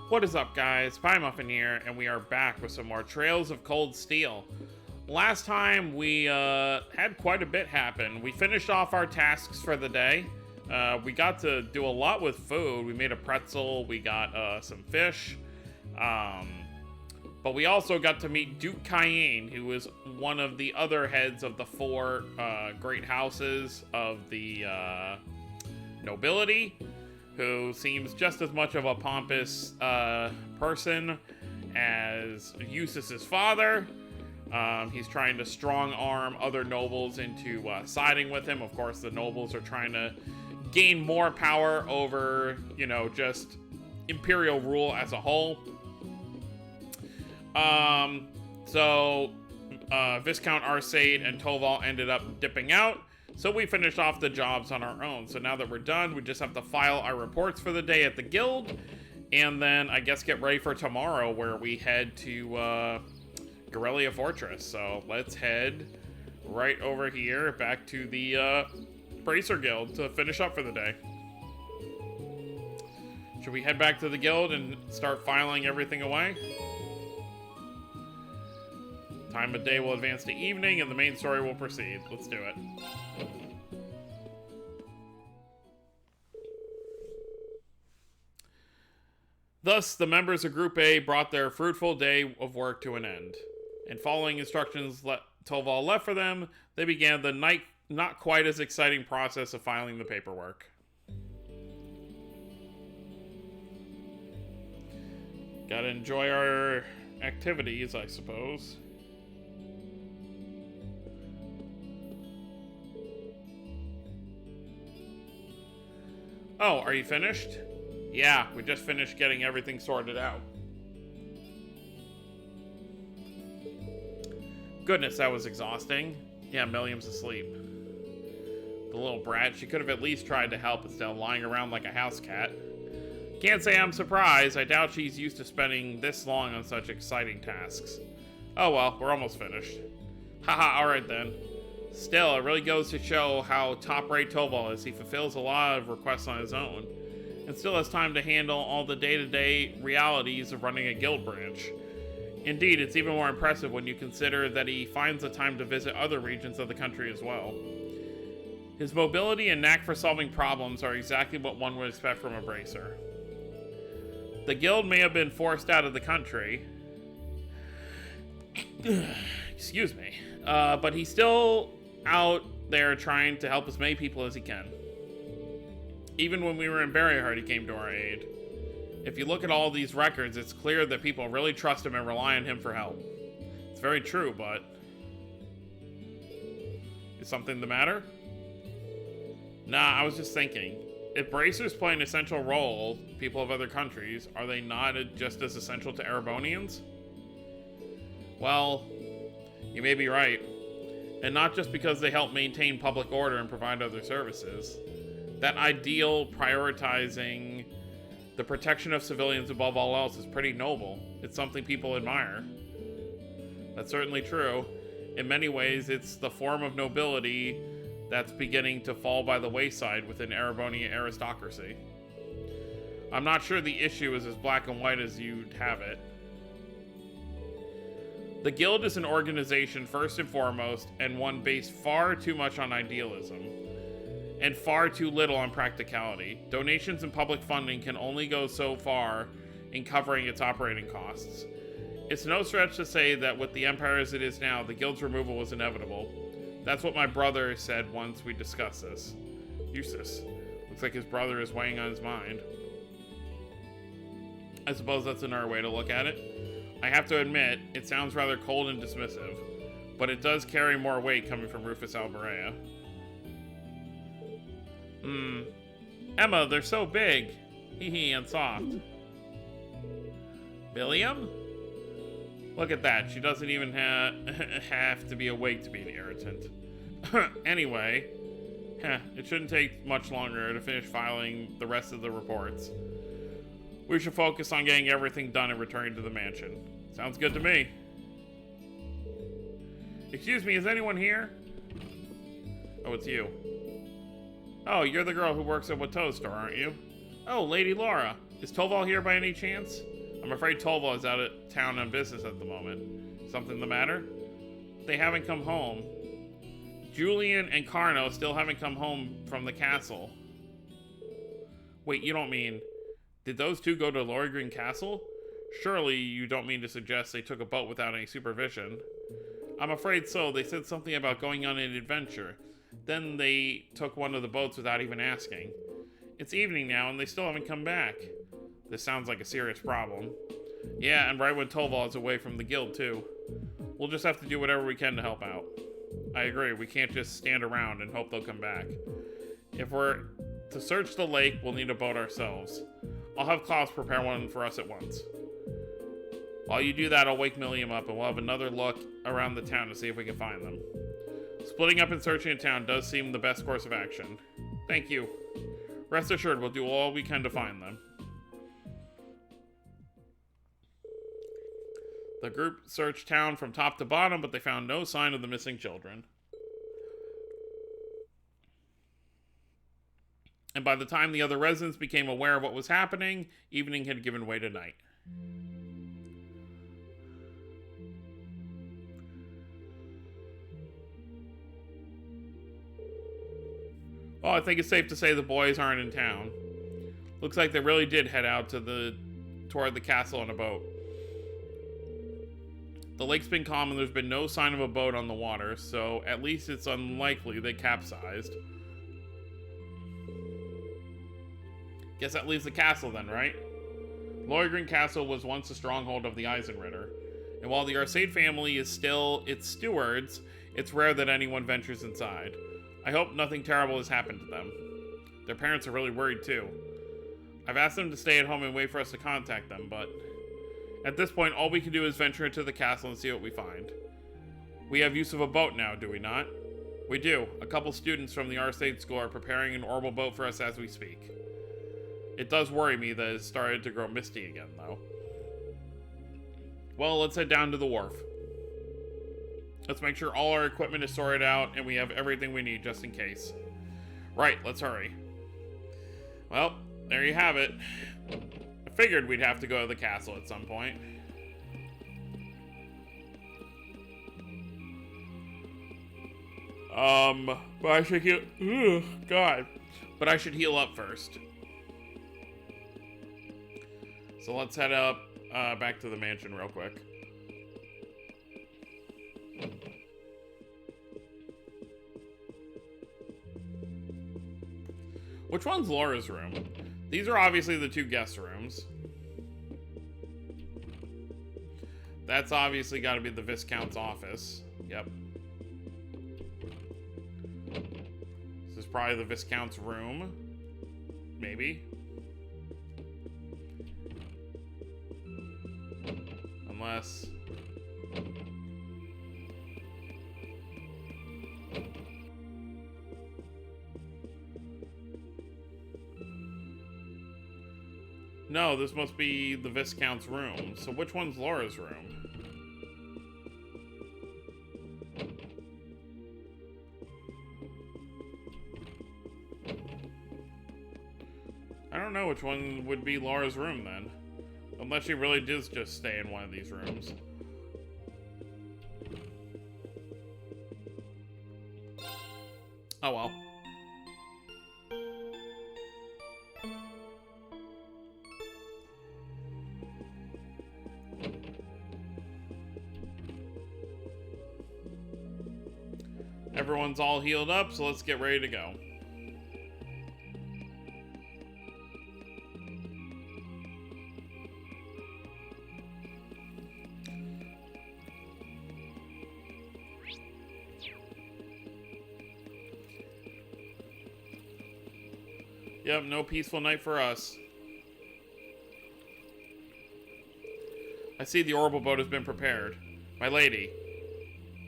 What is up, guys? Pie Muffin here, and we are back with some more Trails of Cold Steel. Last time, we had quite a bit happen. We finished off our tasks for the day. We got to do a lot with food. We made a pretzel, we got some fish, but we also got to meet Duke Cayenne, who is one of the other heads of the four great houses of the nobility, who seems just as much of a pompous person as Eustace's father. He's trying to strong-arm other nobles into siding with him. Of course, the nobles are trying to gain more power over, you know, just imperial rule as a whole. So Viscount Arcade and Toval ended up dipping out. So we finished off the jobs on our own. So now that we're done, we just have to file our reports for the day at the guild. And then, I guess, get ready for tomorrow, where we head to Guerrilla Fortress. So let's head right over here back to the Bracer Guild to finish up for the day. Should we head back to the guild and start filing everything away? Time of day will advance to evening, and the main story will proceed. Let's do it. Thus, the members of Group A brought their fruitful day of work to an end. And following instructions Toval left for them, they began the not quite as exciting process of filing the paperwork. Gotta enjoy our activities, I suppose. Oh, are you finished? Yeah, we just finished getting everything sorted out. Goodness, that was exhausting. Yeah, Milliam's asleep. The little brat, she could have at least tried to help instead of lying around like a house cat. Can't say I'm surprised. I doubt she's used to spending this long on such exciting tasks. Oh well, we're almost finished. Haha, alright then. Still, it really goes to show how top-rate Toval is. He fulfills a lot of requests on his own, and still has time to handle all the day-to-day realities of running a guild branch. Indeed, it's even more impressive when you consider that he finds the time to visit other regions of the country as well. His mobility and knack for solving problems are exactly what one would expect from a bracer. The guild may have been forced out of the country, excuse me, but he's still out there trying to help as many people as he can. Even when we were in Berryheart, he came to our aid. If you look at all these records, it's clear that people really trust him and rely on him for help. It's very true, but... Is something the matter? Nah, I was just thinking. If bracers play an essential role, people of other countries, are they not just as essential to Erebonians? Well, you may be right. And not just because they help maintain public order and provide other services. That ideal prioritizing the protection of civilians above all else is pretty noble. It's something people admire. That's certainly true. In many ways, it's the form of nobility that's beginning to fall by the wayside within Erebonian aristocracy. I'm not sure the issue is as black and white as you'd have it. The Guild is an organization first and foremost, and one based far too much on idealism, and far too little on practicality. Donations and public funding can only go so far in covering its operating costs. It's no stretch to say that with the Empire as it is now, the Guild's removal was inevitable. That's what my brother said once we discussed this. Eustace. Looks like his brother is weighing on his mind. I suppose that's another way to look at it. I have to admit, it sounds rather cold and dismissive, but it does carry more weight coming from Rufus Alberea. Emma, they're so big. Hee hee, and soft. Billiam? Look at that, she doesn't even have to be awake to be an irritant. Anyway, it shouldn't take much longer to finish filing the rest of the reports. We should focus on getting everything done and returning to the mansion. Sounds good to me. Excuse me, is anyone here? Oh, it's you. Oh, you're the girl who works at Watteau's store, aren't you? Oh, Lady Laura. Is Toval here by any chance? I'm afraid Tolva is out of town on business at the moment. Something the matter? They haven't come home. Julian and Carno still haven't come home from the castle. Wait, you don't mean... Did those two go to Lohegrin Castle? Surely you don't mean to suggest they took a boat without any supervision. I'm afraid so. They said something about going on an adventure. Then they took one of the boats without even asking. It's evening now and they still haven't come back. This sounds like a serious problem. Yeah, and right when Tolval is away from the guild too. We'll just have to do whatever we can to help out. I agree, we can't just stand around and hope they'll come back. If we're to search the lake, we'll need a boat ourselves. I'll have Klaus prepare one for us at once. While you do that, I'll wake Milliam up and we'll have another look around the town to see if we can find them. Splitting up and searching a town does seem the best course of action. Thank you. Rest assured, we'll do all we can to find them. The group searched town from top to bottom, but they found no sign of the missing children. And by the time the other residents became aware of what was happening, evening had given way to night. Well, I think it's safe to say the boys aren't in town. Looks like they really did head out toward the castle on a boat. The lake's been calm and there's been no sign of a boat on the water, so at least it's unlikely they capsized. Guess that leaves the castle then, right? Lohegrin Castle was once a stronghold of the Eisenritter, and while the Arcade family is still its stewards, it's rare that anyone ventures inside. I hope nothing terrible has happened to them. Their parents are really worried too. I've asked them to stay at home and wait for us to contact them, but at this point, all we can do is venture into the castle and see what we find. We have use of a boat now, do we not? We do. A couple students from the Arcade School are preparing an orbital boat for us as we speak. It does worry me that it's started to grow misty again, though. Well, let's head down to the wharf. Let's make sure all our equipment is sorted out and we have everything we need just in case. Right, let's hurry. Well, there you have it. I figured we'd have to go to the castle at some point. But I should heal. Ugh, God. But I should heal up first. So let's head up back to the mansion real quick. Which one's Laura's room? These are obviously the two guest rooms. That's obviously got to be the Viscount's office. Yep. This is probably the Viscount's room. Maybe. Unless... No, this must be the Viscount's room. So which one's Laura's room? I don't know which one would be Laura's room then. Unless she really does just stay in one of these rooms. Oh well. Everyone's all healed up, so let's get ready to go. Yep, no peaceful night for us. I see the orbital boat has been prepared. My lady.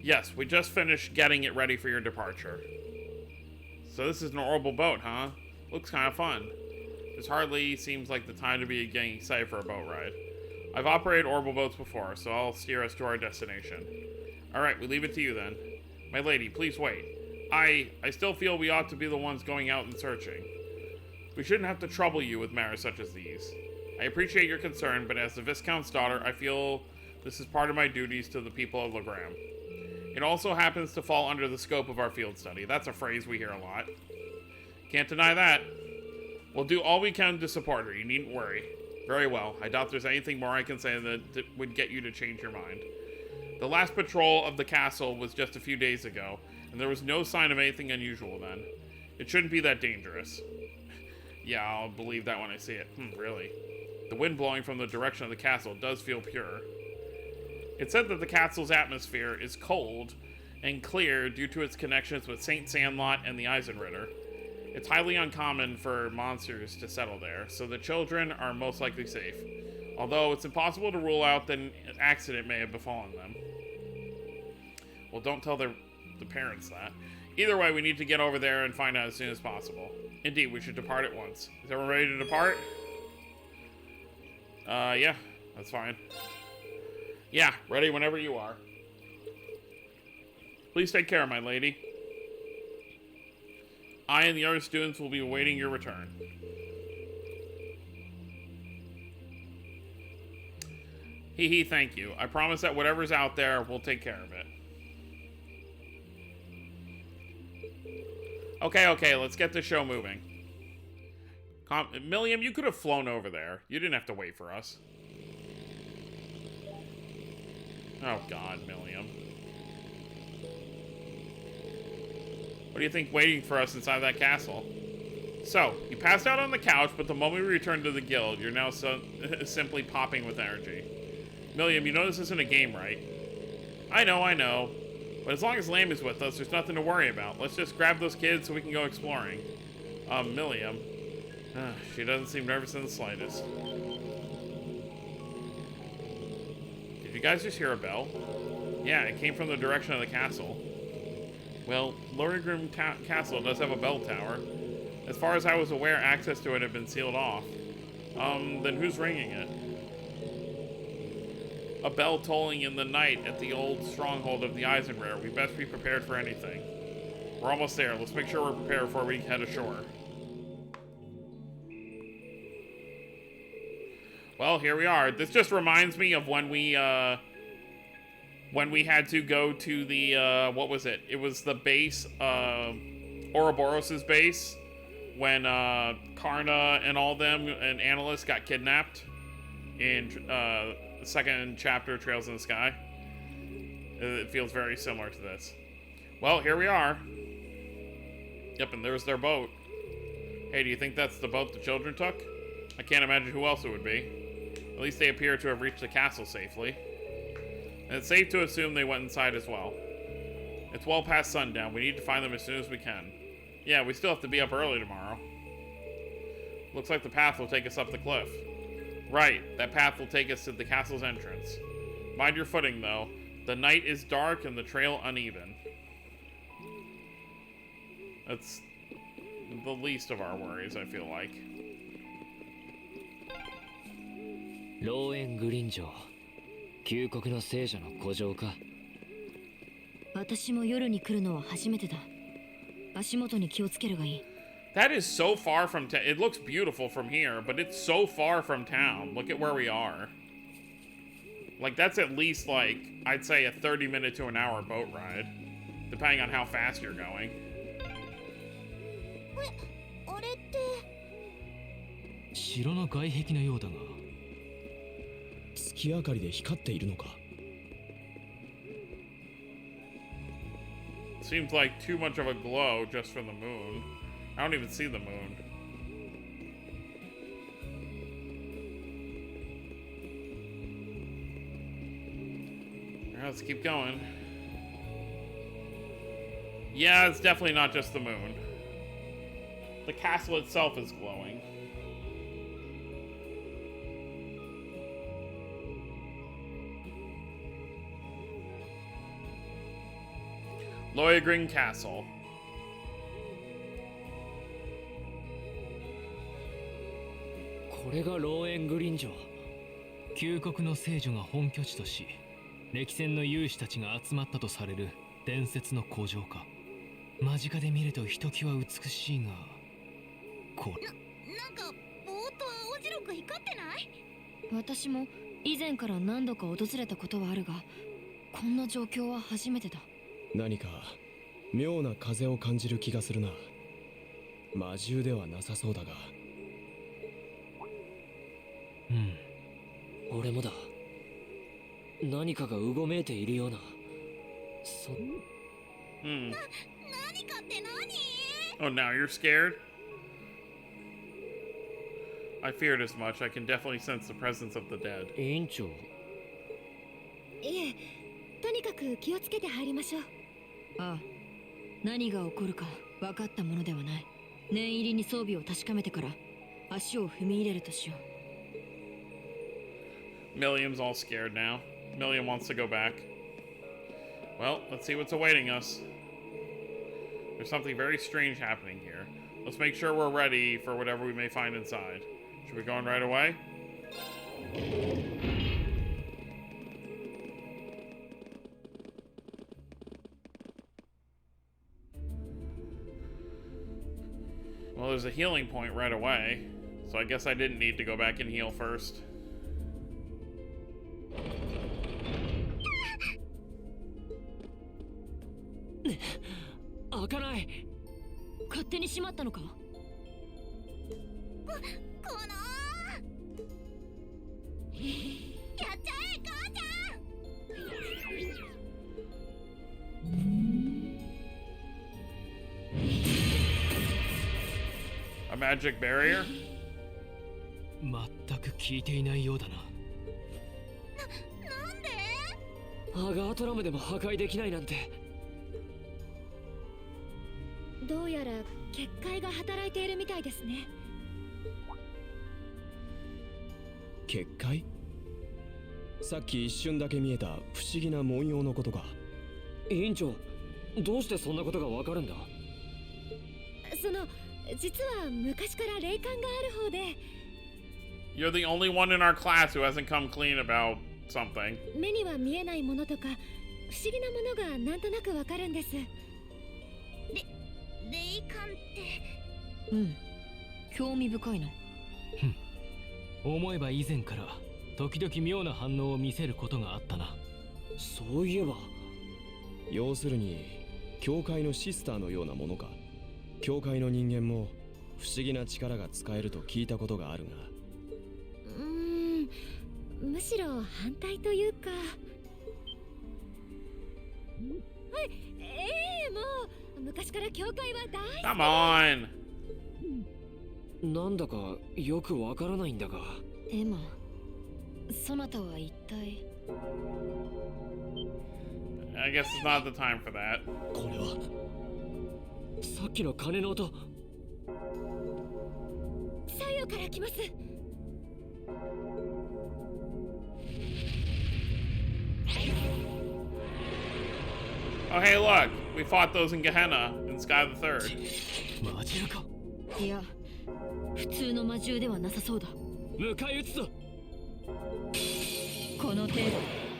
Yes, we just finished getting it ready for your departure. So this is an orbital boat, huh? Looks kind of fun. This hardly seems like the time to be getting excited for a boat ride. I've operated orbital boats before, so I'll steer us to our destination. Alright, we leave it to you then. My lady, please wait. I still feel we ought to be the ones going out and searching. We shouldn't have to trouble you with matters such as these. I appreciate your concern, but as the Viscount's daughter, I feel this is part of my duties to the people of Lohegrin. It also happens to fall under the scope of our field study. That's a phrase we hear a lot. Can't deny that. We'll do all we can to support her. You needn't worry. Very well. I doubt there's anything more I can say that would get you to change your mind. The last patrol of the castle was just a few days ago, and there was no sign of anything unusual then. It shouldn't be that dangerous. Yeah, I'll believe that when I see it. Really? The wind blowing from the direction of the castle does feel pure. It's said that the castle's atmosphere is cold and clear due to its connections with Saint Sandlot and the Eisenritter. It's highly uncommon for monsters to settle there, so the children are most likely safe. Although it's impossible to rule out that an accident may have befallen them. Well, don't tell the parents that. Either way, we need to get over there and find out as soon as possible. Indeed, we should depart at once. Is everyone ready to depart? Yeah, that's fine. Yeah, ready whenever you are. Please take care, my lady. I and the other students will be awaiting your return. Hee, thank you. I promise that whatever's out there, we'll take care of it. Okay, let's get the show moving. Milliam, you could have flown over there. You didn't have to wait for us. Oh god, Milliam. What do you think waiting for us inside that castle? So, you passed out on the couch, but the moment we returned to the guild, you're now simply popping with energy. Milliam, you know this isn't a game, right? I know. But as long as Lamb is with us, there's nothing to worry about. Let's just grab those kids so we can go exploring. Milliam. She doesn't seem nervous in the slightest. Did you guys just hear a bell? Yeah, it came from the direction of the castle. Well, Lohegrin Castle does have a bell tower. As far as I was aware, access to it had been sealed off. Then who's ringing it? A bell tolling in the night at the old stronghold of the Eisenritter. We best be prepared for anything. We're almost there. Let's make sure we're prepared before we head ashore. Well, here we are. This just reminds me of when we had to go to the, what was it? It was the base, Ouroboros' base, when Karna and all them and Analysts got kidnapped in the second chapter, Trails in the Sky. It feels very similar to this. Well, here we are. Yep, and there's their boat. Hey, do you think that's the boat the children took? I can't imagine who else it would be. At least they appear to have reached the castle safely. And it's safe to assume they went inside as well. It's well past sundown. We need to find them as soon as we can. Yeah, we still have to be up early tomorrow. Looks like the path will take us up the cliff. Right, that path will take us to the castle's entrance. Mind your footing, though. The night is dark and the trail uneven. That's the least of our worries, I feel like. Lohegrin城、旧国の聖女の古城か。私も夜に来るのは初めてだ。足元に気をつけるがいい。That is so far from town. It looks beautiful from here, but it's so far from town. Look at where we are. Like, that's at least, like, I'd say a 30-minute to an hour boat ride. Depending on how fast you're going. あれって。城の外壁のようだが。月明かりで光っているのか。Seems like too much of a glow just from the moon. I don't even see the moon. Alright, let's keep going. Yeah, it's definitely not just the moon. The castle itself is glowing. Lohegrin Castle. This is Lohegrin城。旧国の聖女が本拠地とし、歴戦の勇士たちが集まったとされる伝説の古城か。間近で見るとひときわ美しいが、これ。なんかぼーっと青白く怒ってない？私も以前から何度か訪れたことはあるが、こんな状況は初めてだ。何か妙な風を感じる気がするな。魔獣ではなさそうだが。俺もだ。何かがうごめいているような。Hmm. 何かってOh,何？ now you're scared? I feared as much. I can definitely sense the presence of the dead. 委員長。いえ、とにかく気をつけて入りましょう。ああ、何が起こるか分かったものではない。念入りに装備を確かめてから足を踏み入れるとしよう。Milliam's all scared now. Milliam wants to go back. Well, let's see what's awaiting us. There's something very strange happening here. Let's make sure we're ready for whatever we may find inside. Should we go in right away? Well, there's a healing point right away, so I guess I didn't need to go back and heal first. 開かない。勝手に閉まったのか？このやっちゃえ、母ちゃん。 A magic barrier? 全く効いていないようだな。なんで？アガートラムでも破壊できないなんて。どうやら結界が働いているみたいですね。結界？さっき一瞬だけ見えた不思議な文様のことか。委員長、どうしてそんなことがわかるんだ？実は昔から霊感がある方で。 You're the only one in our class who hasn't come clean about something. 目には見えないものとか不思議なものがなんとなくわかるんです。霊感って。うん、興味深いな。思えば以前から時々妙な反応を見せることがあったな。そういえば。要するに教会のシスターのようなものか。教会の人間も不思議な力が使えると聞いたことがあるが。むしろ反対というか。はい、もう昔から教会は大好き。 Come on! なんだかよくわからないんだが。エマ、そなたは一体。 I guess it's not the time for that. これはさっきの鐘の音。左右から来ます。 Oh, hey, look! We fought those in Gehenna in Sky the Third. 魔獣か。いや、普通の魔獣ではなさそうだ。迎え撃つぞ。この程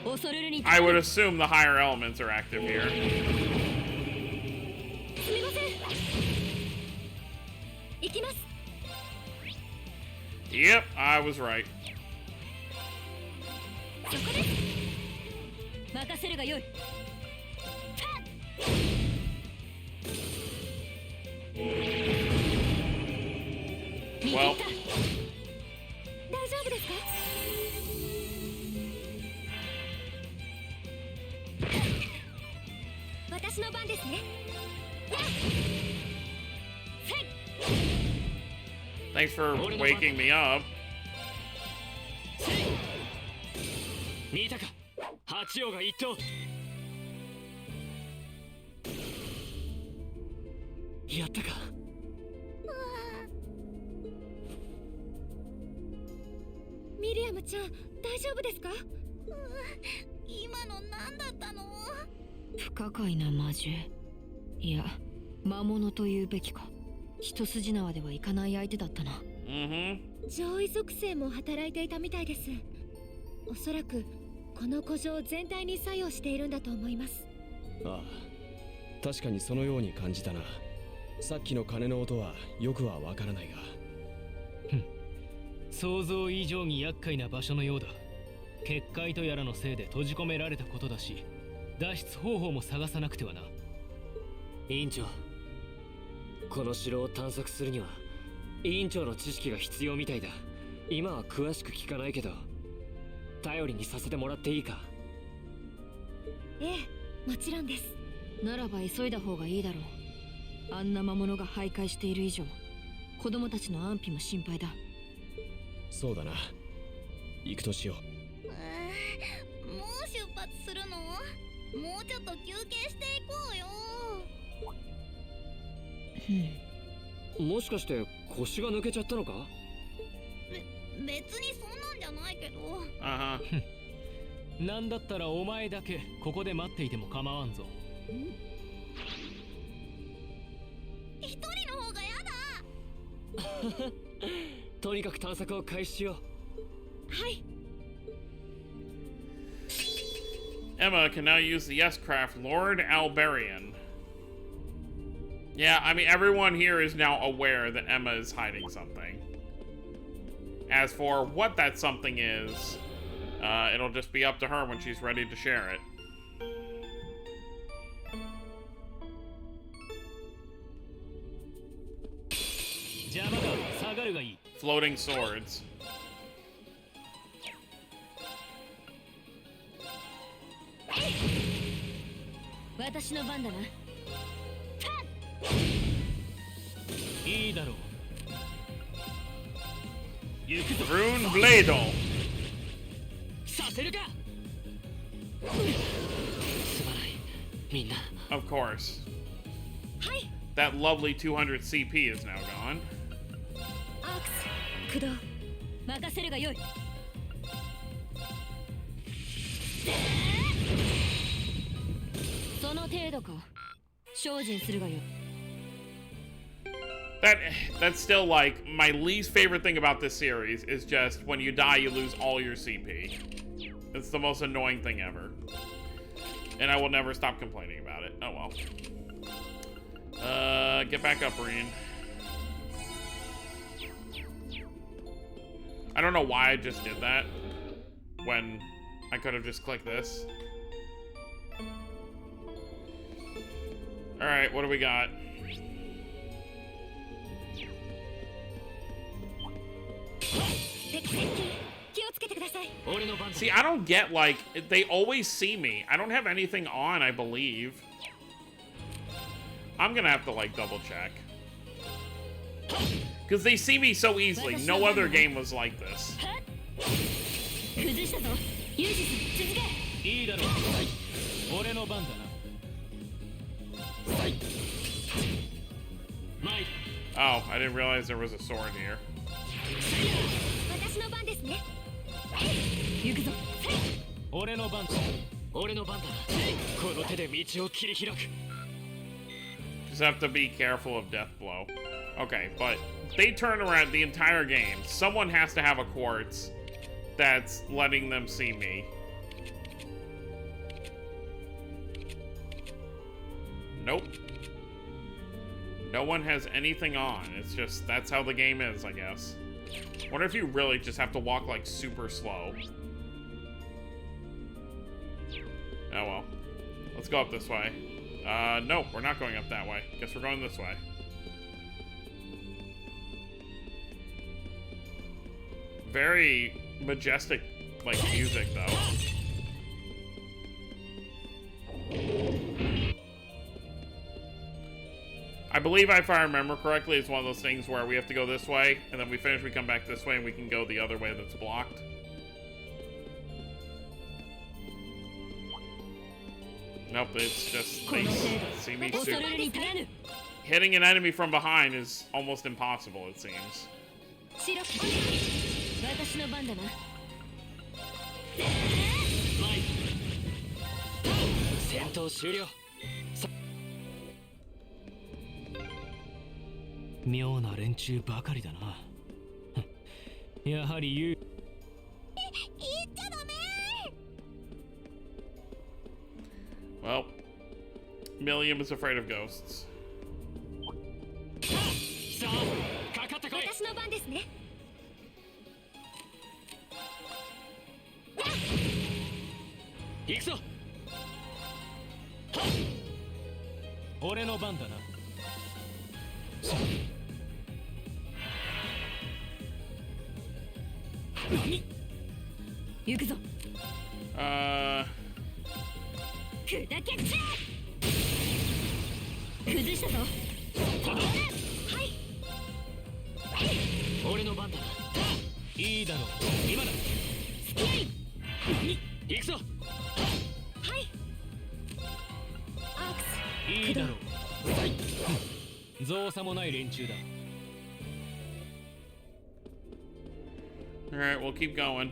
度、恐れるに。 I would assume the higher elements are active here. すみません。行きます。 Yep, I was right. そこです。任せるがよい。 Well, 大丈夫ですか？私の番ですね。 thanks for waking me up. 見たか、八王が一頭。やったか。ミリアムちゃん、大丈夫ですか？今の何だったの？不可解な魔獣。いや、魔物というべきか。一筋縄ではいかない相手だったな。上位属性も働いていたみたいです。おそらくこの古城全体に作用しているんだと思います。ああ、確かにそのように感じたな。さっきの鐘の音はよくはわからないが。想像以上に厄介な場所のようだ。結界とやらのせいで閉じ込められたことだし、脱出方法も探さなくてはな。委員長、この城を探索するには委員長の知識が必要みたいだ。今は詳しく聞かないけど頼りにさせてもらっていいか？ええ、もちろんです。ならば急いだ方がいいだろう。あんな魔物が徘徊している以上、子供たちの安否も心配だ。そうだな。行くとしよう。もう出発するの？もうちょっと休憩していこうよ。もしかして腰が抜けちゃったのか？別にそんなんじゃないけど。あは。なんだったらお前だけここで待っていても構わんぞ。一人の方がやだ。とにかく探索を開始しよう。はい。Emma can now use the S-craft Lord Alberian. Yeah, I mean, everyone here is now aware that Emma is hiding something. As for what that something is, it'll just be up to her when she's ready to share it. Floating swords. 私の番だな。いいだろう。 Rune Bladel. させるか。すまないみんな。 Of course. はい。 That lovely 200 CP is now gone. アークス、駆動、任せるがよい。その程度か。精進するがよい。 That's still like my least favorite thing about this series is just when you die you lose all your CP. It's the most annoying thing ever. And I will never stop complaining about it. Oh well. Get back up, Reen. I don't know why I just did that when I could have just clicked this. Alright, what do we got? See, I don't get, like, they always see me. I don't have anything on, I believe. I'm gonna have to, like, double check. Because they see me so easily. No other game was like this. Oh, I didn't realize there was a sword here. 私の番ですね。 俺の番だ。俺の番だ。この手で道を切り開く。 Just have to be careful of death blow. Okay, but they turn around the entire game. Someone has to have a quartz that's letting them see me. Nope. No one has anything on. It's just, that's how the game is, I guess. Wonder if you really just have to walk, like, super slow. Oh, well. Let's go up this way. Nope, we're not going up that way. Guess we're going this way. Very majestic, like, music, though. I believe, if I remember correctly, it's one of those things where we have to go this way, and then we finish, we come back this way, and we can go the other way that's blocked. Nope, it's just, they see me super. Hitting an enemy from behind is almost impossible, it seems. 私の番だな。戦闘終了。妙な連中ばかりだな。やはり言っちゃダメ。 Well, Milliam is afraid of ghosts. さあ、かかってこい。私の番ですね。行くぞ。俺の番だな。行くぞ。Uh, 砕けちゃえ。崩したぞ。はい。俺の番だな。いいだろう。今だ。スキャイ。行くぞ。はい。アークス。いいだろう。造作もない連中だ。Alright, we'll keep going.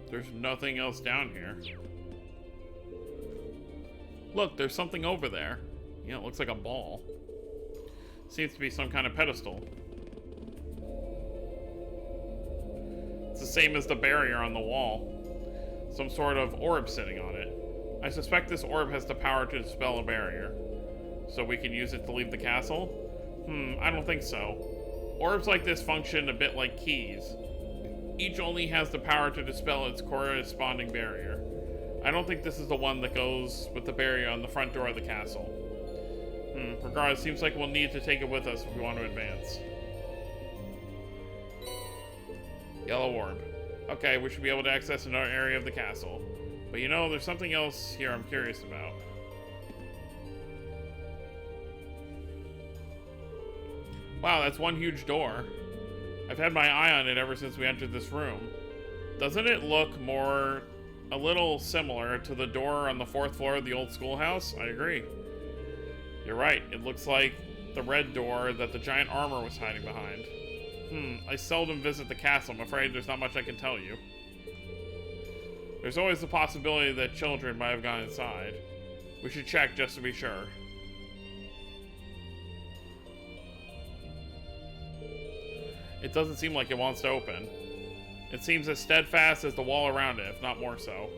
There's nothing else down here. Look, there's something over there. Yeah, it looks like a ball. Seems to be some kind of pedestal. It's the same as the barrier on the wall. Some sort of orb sitting on it. I suspect this orb has the power to dispel a barrier. So we can use it to leave the castle? I don't think so. Orbs like this function a bit like keys. Each only has the power to dispel its corresponding barrier. I don't think this is the one that goes with the barrier on the front door of the castle. Regardless, seems like we'll need to take it with us if we want to advance. Yellow orb. Okay, we should be able to access another area of the castle. But you know, there's something else here I'm curious about. Wow, that's one huge door. I've had my eye on it ever since we entered this room. Doesn't it look a little similar to the door on the 4th floor of the old schoolhouse? I agree. You're right, it looks like the red door that the giant armor was hiding behind. I seldom visit the castle. I'm afraid there's not much I can tell you. There's always the possibility that children might have gone inside. We should check just to be sure. It doesn't seem like it wants to open. It seems as steadfast as the wall around it, if not more so.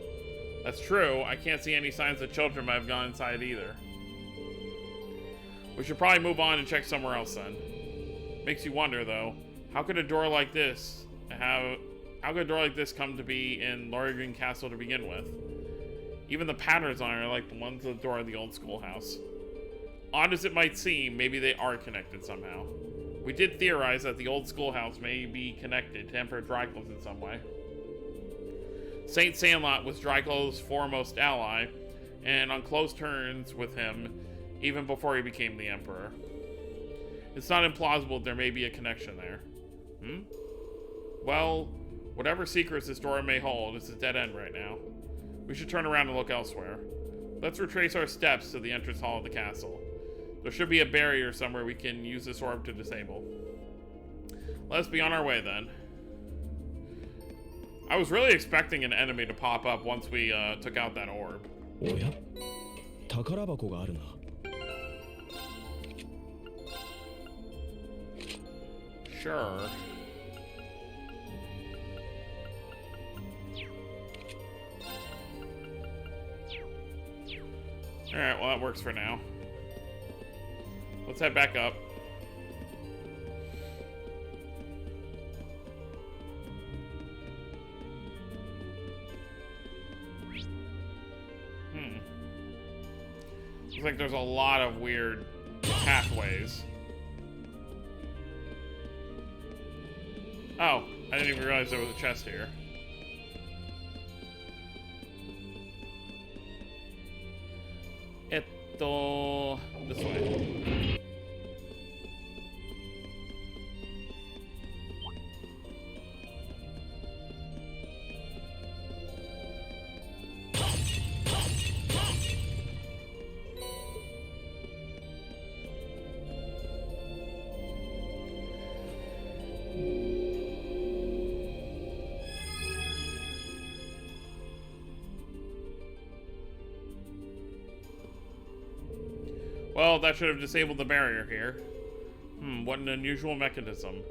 That's true, I can't see any signs that children might have gone inside either. We should probably move on and check somewhere else then. Makes you wonder though, how could a door like this come to be in Lohegrin Castle to begin with? Even the patterns on it are like the ones of the door of the old schoolhouse. Odd as it might seem, maybe they are connected somehow. We did theorize that the old schoolhouse may be connected to Emperor Dracula's in some way. Saint Sandlot was Dracula's foremost ally, and on close terms with him even before he became the Emperor. It's not implausible there may be a connection there. Well, whatever secrets this door may hold, it's a dead end right now. We should turn around and look elsewhere. Let's retrace our steps to the entrance hall of the castle. There should be a barrier somewhere we can use this orb to disable. Let's be on our way then. I was really expecting an enemy to pop up once we took out that orb. おや宝箱があるな。Sure. Alright, well that works for now. Let's head back up. Looks like there's a lot of weird pathways. Oh, I didn't even realize there was a chest here. This way. Well, that should have disabled the barrier here. What an unusual mechanism.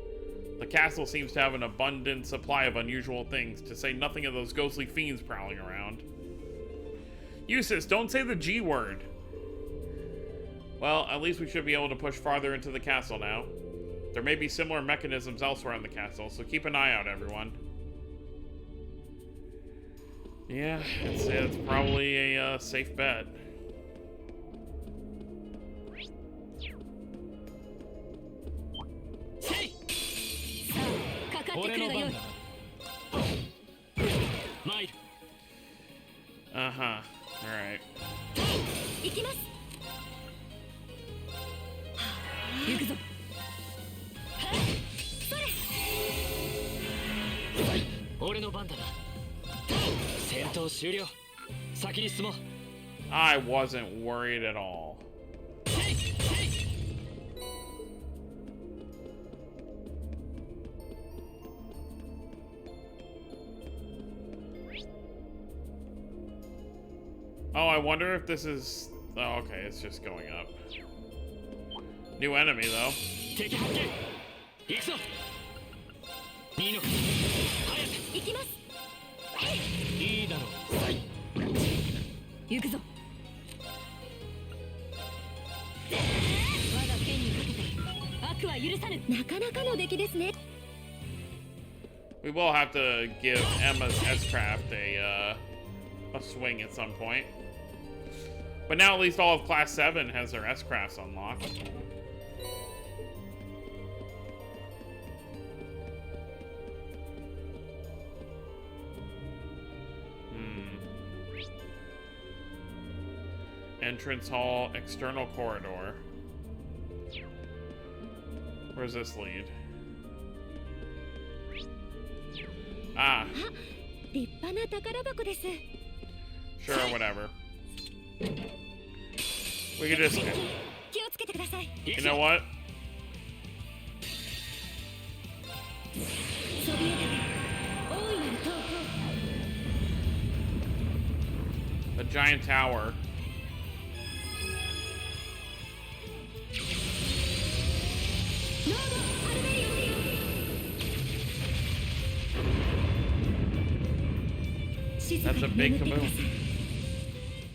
The castle seems to have an abundant supply of unusual things, to say nothing of those ghostly fiends prowling around. Eustace, don't say the G word! Well, at least we should be able to push farther into the castle now. There may be similar mechanisms elsewhere in the castle, so keep an eye out, everyone. Yeah, it's probably a safe bet. Uh-huh. Alright. I wasn't worried at all. Oh, I wonder if this is... Oh, okay, it's just going up. New enemy, though. We will have to give Emma's S-Craft a swing at some point. But now at least all of Class 7 has their S-Crafts unlocked. Entrance hall, external corridor. Where's this lead? Ah. Sure, whatever. We could just... You know what? A giant tower. That's a big kaboom.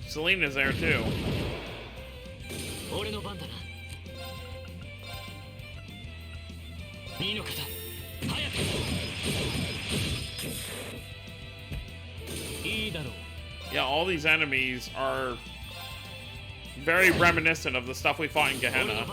Selena's there too. Yeah, all these enemies are very reminiscent of the stuff we fought in Gehenna.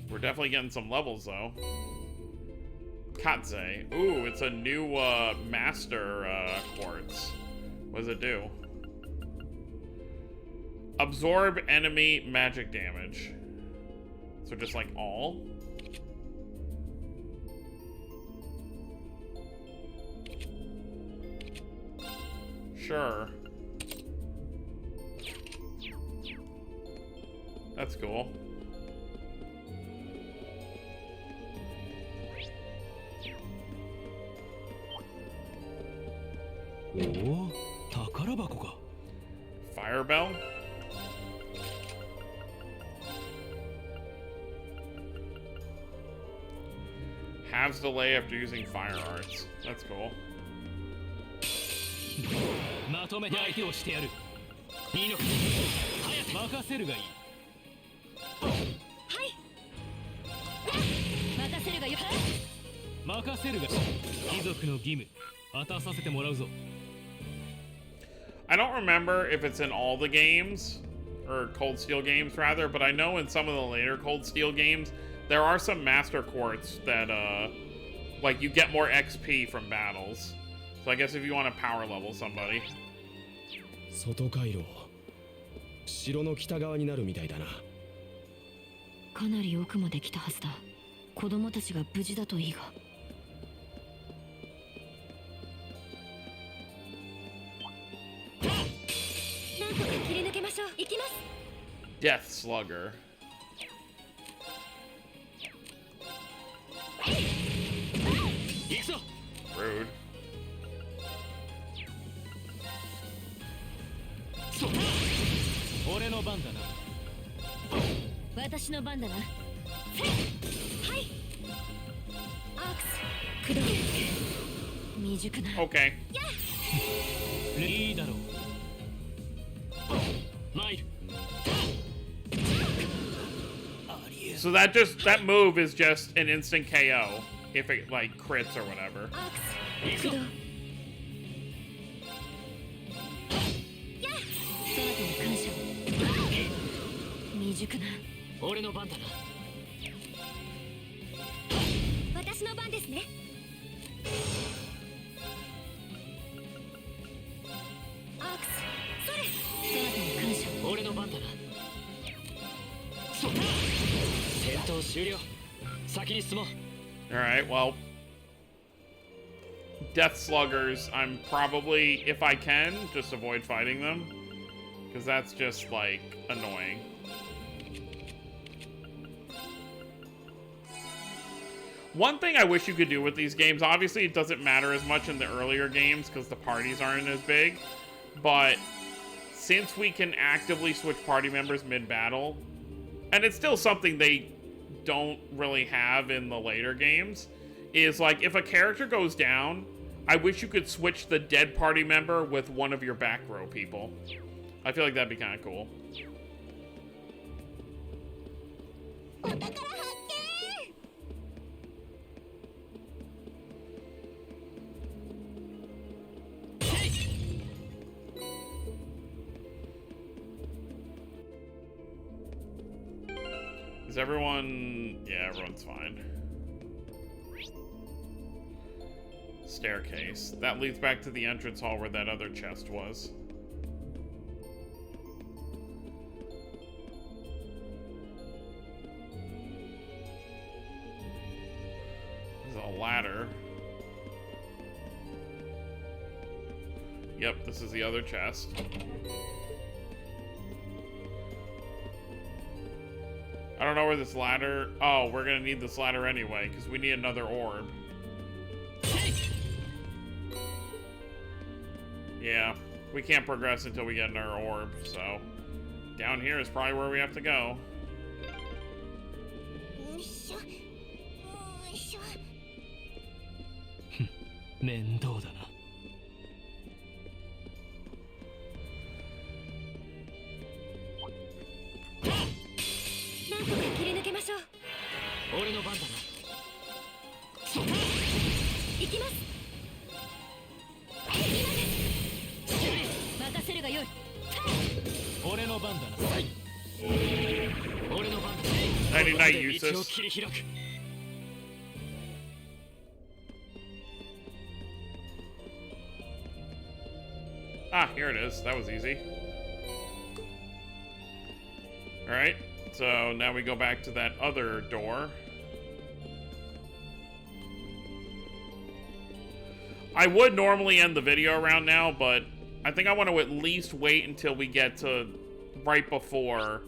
We're definitely getting some levels though. Katze. Ooh, it's a new master quartz. What does it do? Absorb enemy magic damage. So just like all? Sure. That's cool. Oh, takarabako ga. Fire bell? Halves delay after using fire arts. That's cool. まとめて相手をしてやる。いいのか。任せるがいい。はい。任せるがよ。任せるが。貴族の義務。果たさせてもらうぞ。I don't remember if it's in all the games, or Cold Steel games rather, but I know in some of the later Cold Steel games, there are some Master Quartz that, like, you get more XP from battles. So I guess if you want to power level somebody. 外回廊。城の北側になるみたいだな。かなり奥まで来たはずだ。子供たちが無事だといいが。なんとか切り抜けましょう。行きます。Death Slugger. Rude. 俺の番だな。私の番だな。はい。アークス、駆動。未熟な。Okay. いいだろう。参る。 So that move is just an instant KO if it like crits or whatever. アークス、駆動。そなたに感謝。未熟な。俺の番だな。私の番ですね。アークス、それ。そなたに感謝。俺の番だな。戦闘終了。先に進もう。 Alright, well. Death Sluggers, I'm probably, if I can, just avoid fighting them. Because that's just, like, annoying. One thing I wish you could do with these games, obviously it doesn't matter as much in the earlier games because the parties aren't as big, but since we can actively switch party members mid-battle, and it's still something they don't really have in the later games, is like if a character goes down, I wish you could switch the dead party member with one of your back row people. I feel like that'd be kind of cool. お宝発見。 Is everyone... Yeah, everyone's fine. Staircase. That leads back to the entrance hall where that other chest was. There's a ladder. Yep, this is the other chest. I don't know where this ladder... Oh, we're gonna need this ladder anyway, because we need another orb. Yeah, we can't progress until we get another orb, so... Down here is probably where we have to go. よいしょ。よいしょ。面倒だな。 なんとか切り抜けましょう。俺の番だな。行きます。今です。任せるがよい。俺の番だな。俺の番だ。 Nighty night, 道を Usus. 切り開く。 Ah, here it is. That was easy. Alright, so now we go back to that other door. I would normally end the video around now, but I think I want to at least wait until we get to right before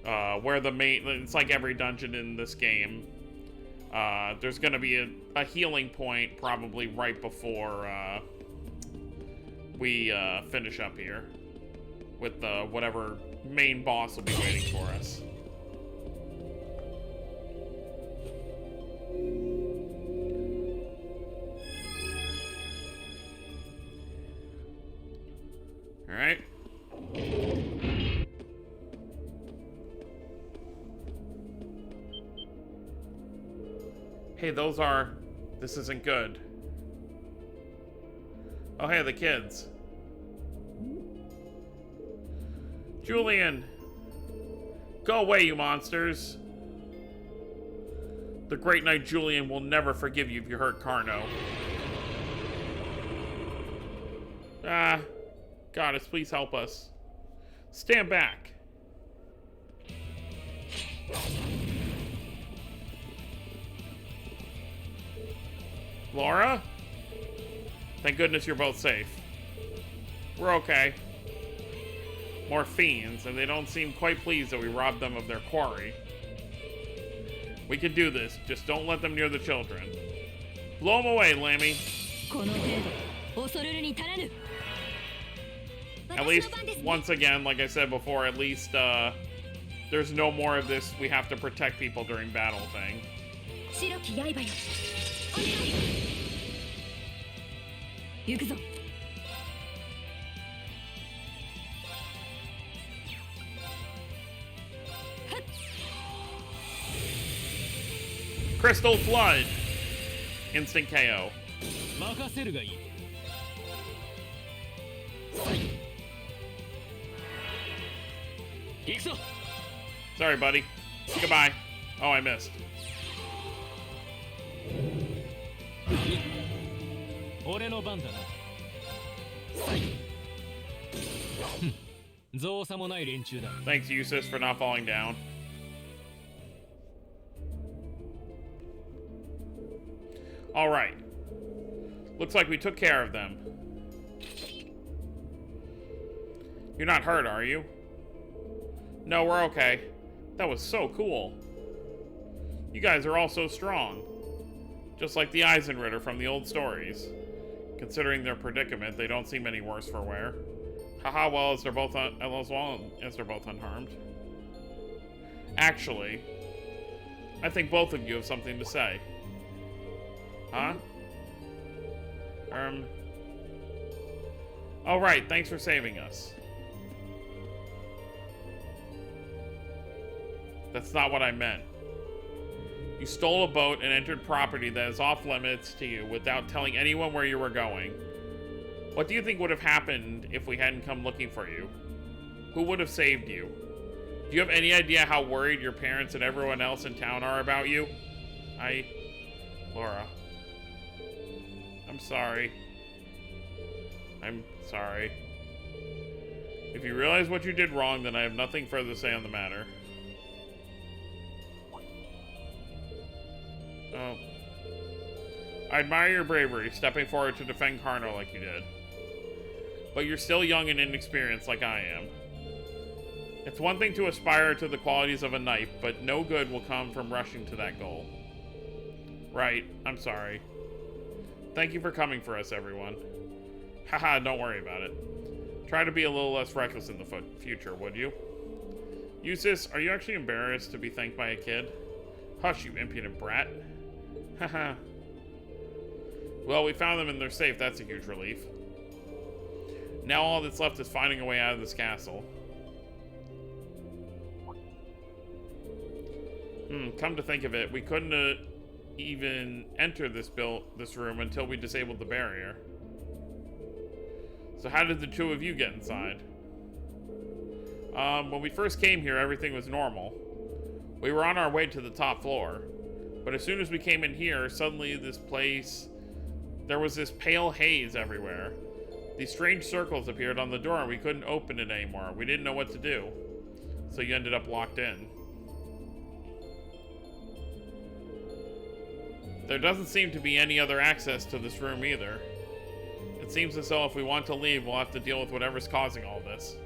where the main... It's like every dungeon in this game. There's going to be a healing point probably right before we finish up here with whatever main boss will be waiting for us. All right. Hey, those are... This isn't good. Oh, hey, the kids. Julian! Go away, you monsters! The Great Knight Julian will never forgive you if you hurt Carno. Ah, Goddess, please help us. Stand back. Laura? Thank goodness you're both safe. We're okay. More fiends, and they don't seem quite pleased that we robbed them of their quarry. We can do this, just don't let them near the children. Blow them away, Lammy. At least, once again, like I said before, at least there's no more of this we have to protect people during battle thing. 白き刃よお願い行くぞ Crystal Flood. Instant KO. 任せるがいい。行くぞ。 Sorry, buddy. Goodbye. Oh, I missed. 俺の番だな。造作もない連中だ。 Thanks, Eustace, for not falling down. Alright. Looks like we took care of them. You're not hurt, are you? No, we're okay. That was so cool. You guys are all so strong. Just like the Eisenritter from the old stories. Considering their predicament, they don't seem any worse for wear. Haha, well, as they're both unharmed. Actually, I think both of you have something to say. Huh? Oh, right, thanks for saving us. That's not what I meant. You stole a boat and entered property that is off limits to you without telling anyone where you were going. What do you think would have happened if we hadn't come looking for you? Who would have saved you? Do you have any idea how worried your parents and everyone else in town are about you? Laura. I'm sorry. I'm sorry. If you realize what you did wrong, then I have nothing further to say on the matter. Oh. I admire your bravery, stepping forward to defend Carno like you did. But you're still young and inexperienced like I am. It's one thing to aspire to the qualities of a knight, but no good will come from rushing to that goal. Right, I'm sorry. Thank you for coming for us, everyone. Haha, don't worry about it. Try to be a little less reckless in the future, would you? Eustace, are you actually embarrassed to be thanked by a kid? Hush, you impudent brat. Haha. Well, we found them and they're safe. That's a huge relief. Now all that's left is finding a way out of this castle. Come to think of it, we couldn't even enter this room until we disabled the barrier. So how did the two of you get inside? When we first came here, everything was normal. We were on our way to the top floor. But as soon as we came in here, suddenly there was this pale haze everywhere. These strange circles appeared on the door and we couldn't open it anymore. We didn't know what to do. So you ended up locked in. There doesn't seem to be any other access to this room either. It seems as though if we want to leave, we'll have to deal with whatever's causing all this.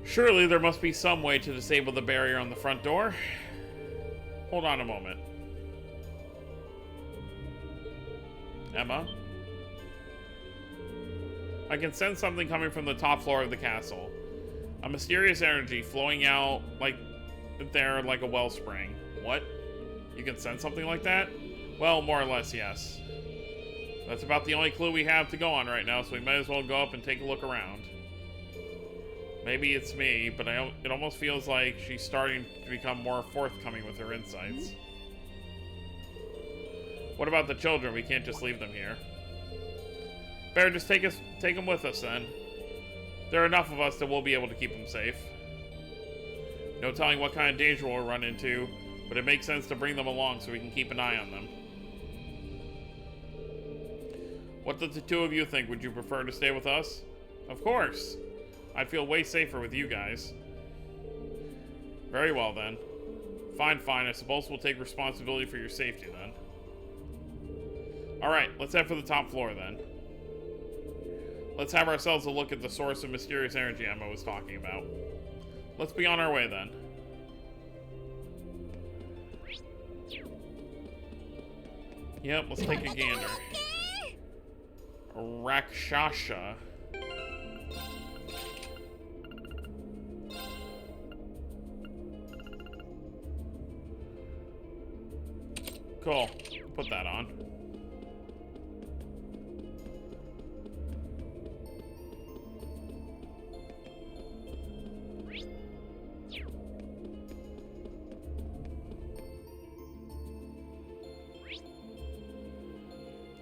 Surely there must be some way to disable the barrier on the front door. Hold on a moment. Emma? I can sense something coming from the top floor of the castle. A mysterious energy flowing out like a wellspring. What? You can sense something like that? Well, more or less, yes. That's about the only clue we have to go on right now, so we might as well go up and take a look around. Maybe it's me, but it almost feels like she's starting to become more forthcoming with her insights. What about the children? We can't just leave them here. Better just take them with us then. There are enough of us that we'll be able to keep them safe. No telling what kind of danger we'll run into, but it makes sense to bring them along so we can keep an eye on them. What do the two of you think? Would you prefer to stay with us? Of course. I'd feel way safer with you guys. Very well then. Fine. I suppose we'll take responsibility for your safety then. Alright, let's head for the top floor then. Let's have ourselves a look at the source of mysterious energy Emma was talking about. Let's be on our way then. Yep, let's take a gander. Rakshasha. Cool. Put that on.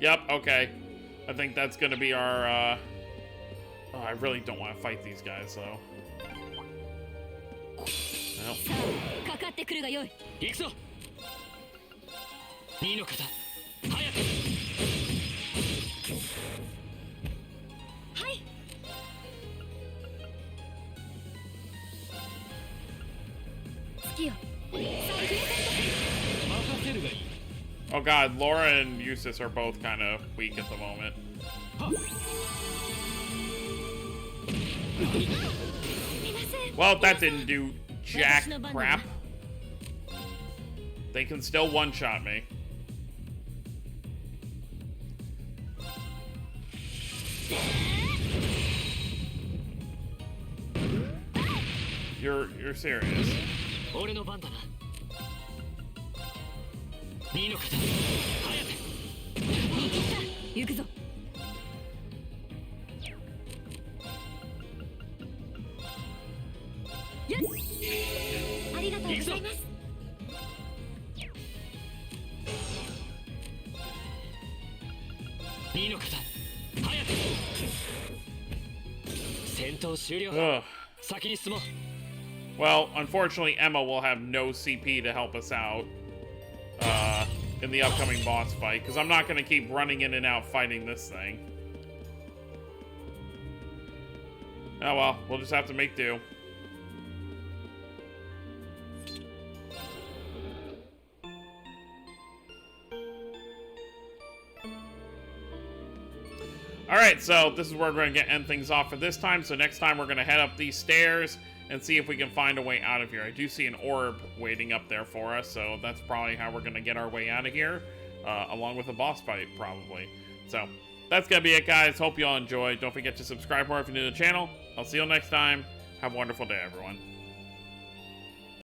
Yep, okay. I think that's gonna be our, Oh, I really don't want to fight these guys, though. Well. かかってくるがよい。行くぞ。二の方、早く。はい。月よ。さあ、プレゼン任せるがいい。 Oh god, Laura and Eustace are both kind of weak at the moment. ト。すみません。 Well, that didn't do jack crap. They can still one-shot me. You're serious. 俺の番だな。二の方、早く。行くぞ。よし。ありがとうございます。二の方、早く。戦闘終了。 Ugh. 先に進もう。 Well, unfortunately, Emma will have no CP to help us out in the upcoming boss fight, because I'm not going to keep running in and out fighting this thing. Oh well, we'll just have to make do. Alright, so this is where we're going to end things off for this time. So next time we're going to head up these stairs and see if we can find a way out of here. I do see an orb waiting up there for us, so that's probably how we're going to get our way out of here, along with a boss fight, probably. So that's going to be it, guys. Hope you all enjoyed. Don't forget to subscribe more if you're new to the channel. I'll see you all next time. Have a wonderful day, everyone.